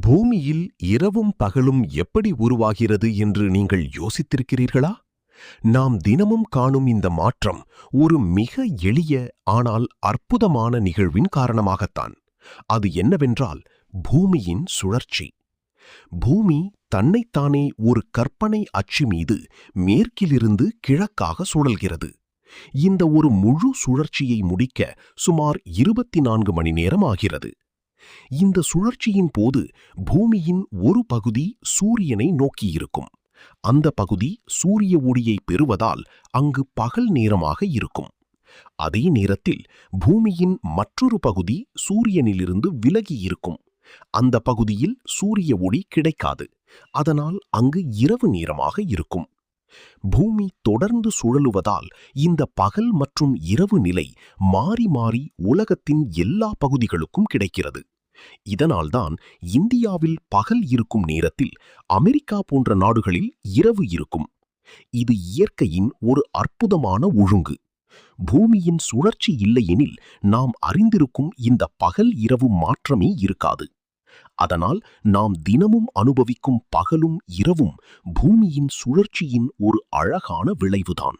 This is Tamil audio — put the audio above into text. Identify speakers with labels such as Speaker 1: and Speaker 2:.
Speaker 1: பூமியில் இரவும் பகலும் எப்படி உருவாகிறது என்று நீங்கள் யோசித்திருக்கிறீர்களா? நாம் தினமும் காணும் இந்த மாற்றம் ஒரு மிக எளிய ஆனால் அற்புதமான நிகழ்வின் காரணமாகத்தான். அது என்னவென்றால் பூமியின் சுழற்சி. பூமி தன்னைத்தானே ஒரு கற்பனை அச்சு மீது மேற்கிலிருந்து கிழக்காக சுழல்கிறது. இந்த ஒரு முழு சுழற்சியை முடிக்க சுமார் 24 மணி நேரம் ஆகிறது. இந்த சுழற்சியின் போது பூமியின் ஒரு பகுதி சூரியனை நோக்கியிருக்கும். அந்த பகுதி சூரிய ஒளியை பெறுவதால் அங்கு பகல் நேரமாக இருக்கும். அதே நேரத்தில் பூமியின் மற்றொரு பகுதி சூரியனிலிருந்து விலகி இருக்கும். அந்த பகுதியில் சூரிய ஒளி கிடைக்காது. அதனால் அங்கு இரவு நேரமாக இருக்கும். பூமி தொடர்ந்து சுழலுவதால் இந்த பகல் மற்றும் இரவு நிலை மாறி மாறி உலகத்தின் எல்லா பகுதிகளுக்கும் கிடைக்கிறது. இதனால்தான் இந்தியாவில் பகல் இருக்கும் நேரத்தில் அமெரிக்கா போன்ற நாடுகளில் இரவு இருக்கும். இது இயற்கையின் ஒரு அற்புதமான ஒழுங்கு. பூமியின் சுழற்சி இல்லையெனில் நாம் அறிந்திருக்கும் இந்த பகல் இரவு மாற்றமே இருக்காது. அதனால் நாம் தினமும் அனுபவிக்கும் பகலும் இரவும் பூமியின் சுழற்சியின் ஒரு அழகான விளைவுதான்.